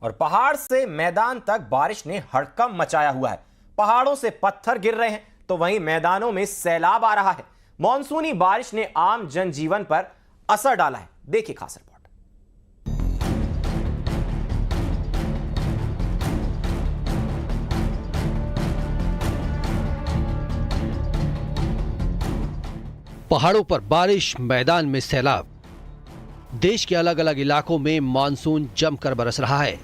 और पहाड़ से मैदान तक बारिश ने हड़कंप मचाया हुआ है। पहाड़ों से पत्थर गिर रहे हैं तो वहीं मैदानों में सैलाब आ रहा है। मॉनसूनी बारिश ने आम जनजीवन पर असर डाला है। देखिए खास रिपोर्ट। पहाड़ों पर बारिश, मैदान में सैलाब। देश के अलग अलग इलाकों में मानसून जमकर बरस रहा है।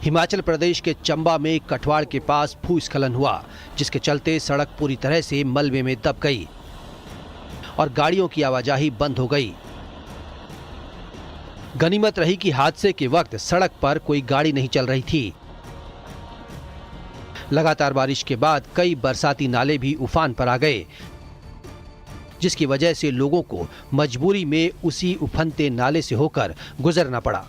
हिमाचल प्रदेश के चंबा में कठवाड़ के पास भूस्खलन हुआ, जिसके चलते सड़क पूरी तरह से मलबे में दब गई और गाड़ियों की आवाजाही बंद हो गई। गनीमत रही कि हादसे के वक्त सड़क पर कोई गाड़ी नहीं चल रही थी। लगातार बारिश के बाद कई बरसाती नाले भी उफान पर आ गए, जिसकी वजह से लोगों को मजबूरी में उसी उफनते नाले से होकर गुजरना पड़ा।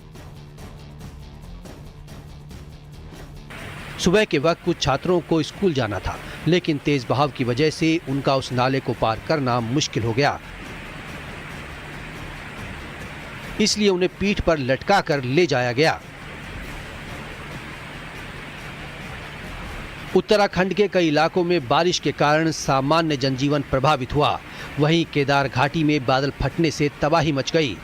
सुबह के वक्त कुछ छात्रों को स्कूल जाना था, लेकिन तेज बहाव की वजह से उनका उस नाले को पार करना मुश्किल हो गया। इसलिए उन्हें पीठ पर लटका कर ले जाया गया। उत्तराखंड के कई इलाकों में बारिश के कारण सामान्य जनजीवन प्रभावित हुआ। वहीं केदार घाटी में बादल फटने से तबाही मच गई।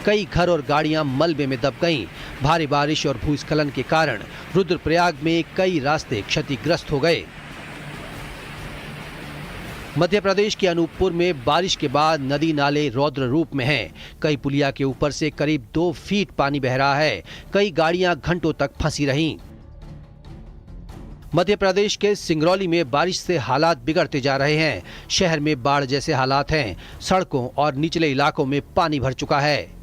कई घर और गाड़ियां मलबे में दब गईं। भारी बारिश और भूस्खलन के कारण रुद्रप्रयाग में कई रास्ते क्षतिग्रस्त हो गए। मध्य प्रदेश के अनूपपुर में बारिश के बाद नदी नाले रौद्र रूप में हैं। कई पुलिया के ऊपर से करीब 2 फीट पानी बह रहा है। कई गाड़ियां घंटों तक फंसी रहीं। मध्य प्रदेश के सिंगरौली में बारिश से हालात बिगड़ते जा रहे हैं। शहर में बाढ़ जैसे हालात हैं। सड़कों और निचले इलाकों में पानी भर चुका है।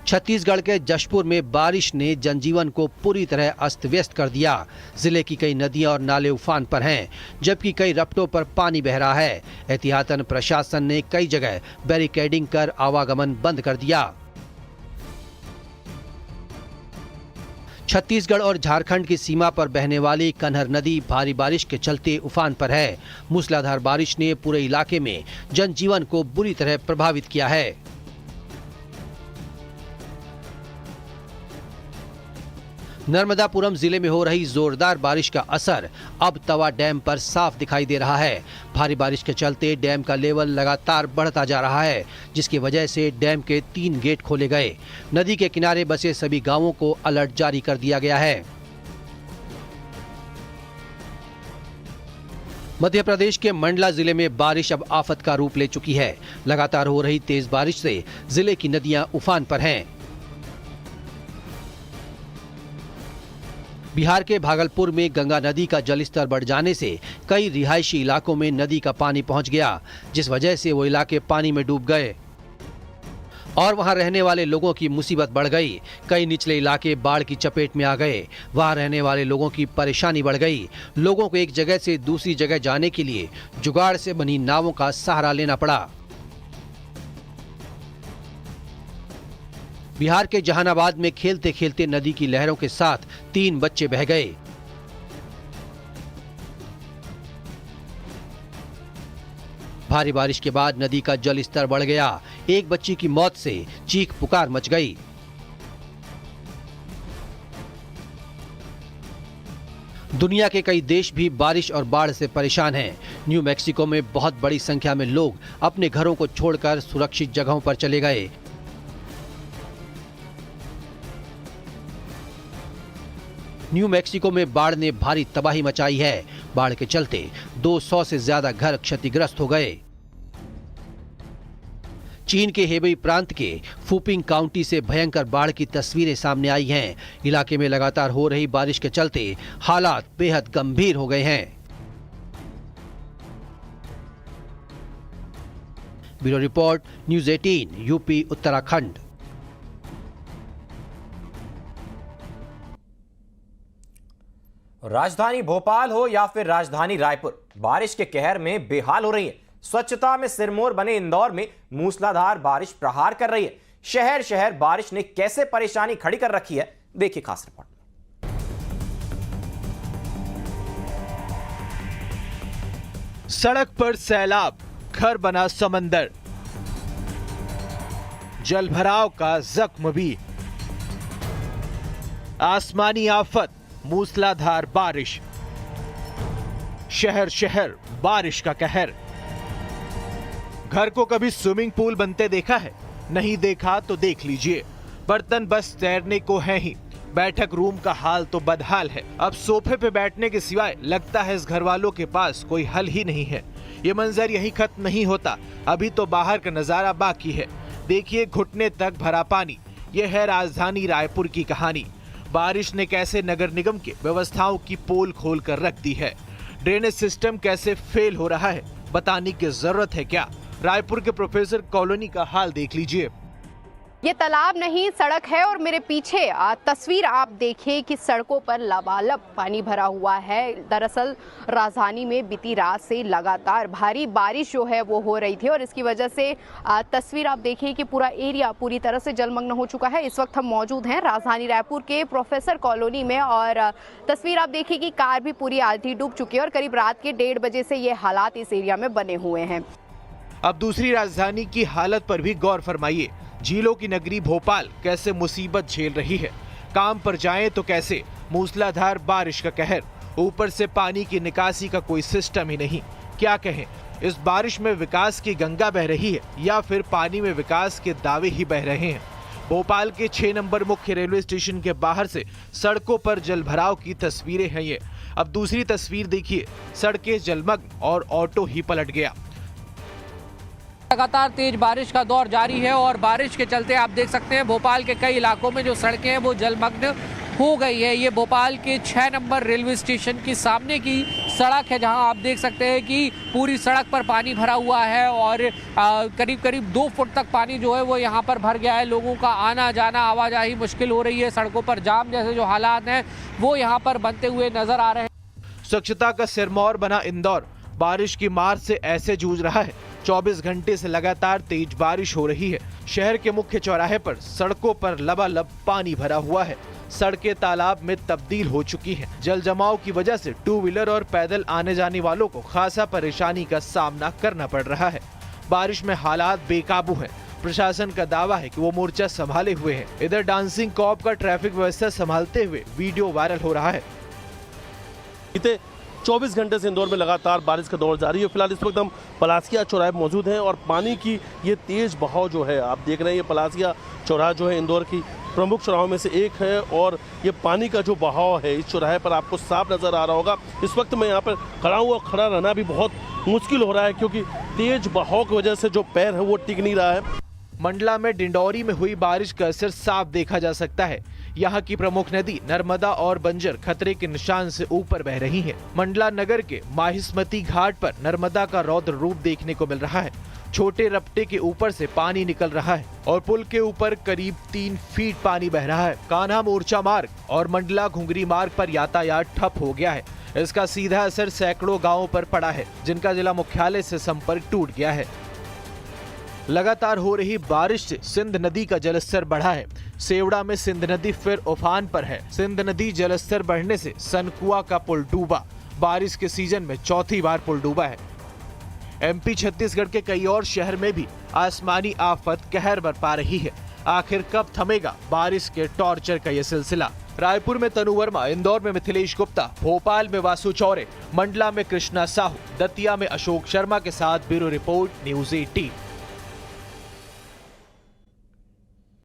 छत्तीसगढ़ के जशपुर में बारिश ने जनजीवन को पूरी तरह अस्त व्यस्त कर दिया। जिले की कई नदियां और नाले उफान पर हैं, जबकि कई रपटों पर पानी बह रहा है। एहतियातन प्रशासन ने कई जगह बैरिकेडिंग कर आवागमन बंद कर दिया। छत्तीसगढ़ और झारखंड की सीमा पर बहने वाली कन्हर नदी भारी बारिश के चलते उफान पर है। मूसलाधार बारिश ने पूरे इलाके में जनजीवन को बुरी तरह प्रभावित किया है। नर्मदापुरम जिले में हो रही जोरदार बारिश का असर अब तवा डैम पर साफ दिखाई दे रहा है। भारी बारिश के चलते डैम का लेवल लगातार बढ़ता जा रहा है, जिसकी वजह से डैम के 3 गेट खोले गए। नदी के किनारे बसे सभी गांवों को अलर्ट जारी कर दिया गया है। मध्य प्रदेश के मंडला जिले में बारिश अब आफत का रूप ले चुकी है। लगातार हो रही तेज बारिश से जिले की नदियां उफान पर हैं। बिहार के भागलपुर में गंगा नदी का जलस्तर बढ़ जाने से कई रिहायशी इलाकों में नदी का पानी पहुंच गया, जिस वजह से वो इलाके पानी में डूब गए और वहां रहने वाले लोगों की मुसीबत बढ़ गई। कई निचले इलाके बाढ़ की चपेट में आ गए। वहां रहने वाले लोगों की परेशानी बढ़ गई। लोगों को एक जगह से दूसरी जगह जाने के लिए जुगाड़ से बनी नावों का सहारा लेना पड़ा। बिहार के जहानाबाद में खेलते खेलते नदी की लहरों के साथ 3 बच्चे बह गए। भारी बारिश के बाद नदी का जल स्तर बढ़ गया। एक बच्ची की मौत से चीख पुकार मच गई। दुनिया के कई देश भी बारिश और बाढ़ से परेशान हैं। न्यू मैक्सिको में बहुत बड़ी संख्या में लोग अपने घरों को छोड़कर सुरक्षित जगहों पर चले गए। न्यू मैक्सिको में बाढ़ ने भारी तबाही मचाई है। बाढ़ के चलते 200 से ज्यादा घर क्षतिग्रस्त हो गए। चीन के हेबेई प्रांत के फुपिंग काउंटी से भयंकर बाढ़ की तस्वीरें सामने आई हैं। इलाके में लगातार हो रही बारिश के चलते हालात बेहद गंभीर हो गए हैं। Bureau report, news 18, UP Uttarakhand. राजधानी भोपाल हो या फिर राजधानी रायपुर, बारिश के कहर में बेहाल हो रही है। स्वच्छता में सिरमौर बने इंदौर में मूसलाधार बारिश प्रहार कर रही है। शहर शहर बारिश ने कैसे परेशानी खड़ी कर रखी है, देखिए खास रिपोर्ट। सड़क पर सैलाब, घर बना समंदर, जलभराव का जख्म भी। आसमानी आफत, मूसलाधार बारिश, शहर शहर बारिश का कहर। घर को कभी स्विमिंग पूल बनते देखा है? नहीं देखा तो देख लीजिए। बर्तन बस तैरने को है ही, बैठक रूम का हाल तो बदहाल है। अब सोफे पे बैठने के सिवाय लगता है इस घर वालों के पास कोई हल ही नहीं है। ये मंजर यही खत्म नहीं होता, अभी तो बाहर का नजारा बाकी है। देखिए, घुटने तक भरा पानी। ये है राजधानी रायपुर की कहानी। बारिश ने कैसे नगर निगम के व्यवस्थाओं की पोल खोल कर रख दी है। ड्रेनेज सिस्टम कैसे फेल हो रहा है, बताने की जरूरत है क्या? रायपुर के प्रोफेसर कॉलोनी का हाल देख लीजिए। ये तालाब नहीं सड़क है और मेरे पीछे तस्वीर आप देखिए कि सड़कों पर लबालब पानी भरा हुआ है। दरअसल राजधानी में बीती रात से लगातार भारी बारिश जो है वो हो रही थी और इसकी वजह से तस्वीर आप देखिए कि पूरा एरिया पूरी तरह से जलमग्न हो चुका है। इस वक्त हम मौजूद हैं राजधानी रायपुर के प्रोफेसर कॉलोनी में और तस्वीर आप देखिए कि कार भी पूरी आधी डूब चुकी है और करीब रात के 1:30 बजे से ये हालात इस एरिया में बने हुए हैं। अब दूसरी राजधानी की हालत पर भी गौर फरमाइए। झीलों की नगरी भोपाल कैसे मुसीबत झेल रही है। काम पर जाएं तो कैसे, मूसलाधार बारिश का कहर, ऊपर से पानी की निकासी का कोई सिस्टम ही नहीं। क्या कहें, इस बारिश में विकास की गंगा बह रही है या फिर पानी में विकास के दावे ही बह रहे हैं। भोपाल के 6 नंबर मुख्य रेलवे स्टेशन के बाहर से सड़कों पर जलभराव की तस्वीरें हैं ये। अब दूसरी तस्वीर देखिए, सड़कें जलमग्न और ऑटो ही पलट गया। लगातार तेज बारिश का दौर जारी है और बारिश के चलते आप देख सकते हैं भोपाल के कई इलाकों में जो सड़कें हैं वो जलमग्न हो गई है। ये भोपाल के 6 नंबर रेलवे स्टेशन की सामने की सड़क है जहां आप देख सकते हैं कि पूरी सड़क पर पानी भरा हुआ है और करीब करीब 2 फुट तक पानी जो है वो यहां पर भर गया है। लोगों का आना जाना, आवाजाही मुश्किल हो रही है। सड़कों पर जाम जैसे जो हालात हैं वो यहाँ पर बनते हुए नजर आ रहे हैं। स्वच्छता का सिरमौर बना इंदौर बारिश की मार से ऐसे जूझ रहा है। 24 घंटे से लगातार तेज बारिश हो रही है। शहर के मुख्य चौराहे पर सड़कों पर लबालब पानी भरा हुआ है। सड़कें तालाब में तब्दील हो चुकी हैं। जल जमाव की वजह से 2 व्हीलर और पैदल आने जाने वालों को खासा परेशानी का सामना करना पड़ रहा है। बारिश में हालात बेकाबू हैं। प्रशासन का दावा है कि वो मोर्चा संभाले हुए है। इधर डांसिंग कॉप का ट्रैफिक व्यवस्था संभालते हुए वीडियो वायरल हो रहा है। 24 घंटे से इंदौर में लगातार बारिश का दौर जारी है। फिलहाल इस वक्त हम पलासिया चौराहे मौजूद हैं और पानी की ये तेज बहाव जो है आप देख रहे हैं। ये पलासिया चौराहा जो है इंदौर की प्रमुख चौराहों में से एक है और ये पानी का जो बहाव है इस चौराहे पर आपको साफ नजर आ रहा होगा। इस वक्त मैं यहाँ पर खड़ा रहना भी बहुत मुश्किल हो रहा है क्योंकि तेज बहाव की वजह से जो पैर है वो टिक नहीं रहा है। मंडला में डिंडौरी में हुई बारिश का असर साफ देखा जा सकता है। यहाँ की प्रमुख नदी नर्मदा और बंजर खतरे के निशान से ऊपर बह रही हैं। मंडला नगर के माहिस्मती घाट पर नर्मदा का रौद्र रूप देखने को मिल रहा है। छोटे रपटे के ऊपर से पानी निकल रहा है और पुल के ऊपर करीब 3 फीट पानी बह रहा है। कान्हा मोर्चा मार्ग और मंडला घुंगरी मार्ग पर यातायात ठप हो गया है। इसका सीधा असर सैकड़ों गाँवों पर पड़ा है जिनका जिला मुख्यालय से संपर्क टूट गया है। लगातार हो रही बारिश से सिंध नदी का जलस्तर बढ़ा है। सेवड़ा में सिंध नदी फिर उफान पर है। सिंध नदी जलस्तर बढ़ने से सनकुआ का पुल डूबा। बारिश के सीजन में चौथी बार पुल डूबा है। एमपी छत्तीसगढ़ के कई और शहर में भी आसमानी आफत कहर बरपा रही है। आखिर कब थमेगा बारिश के टॉर्चर का ये सिलसिला? रायपुर में तनु वर्मा, इंदौर में मिथिलेश गुप्ता, भोपाल में वासु चौरे, मंडला में कृष्णा साहू, दतिया में अशोक शर्मा के साथ ब्यूरो रिपोर्ट न्यूज़ 18।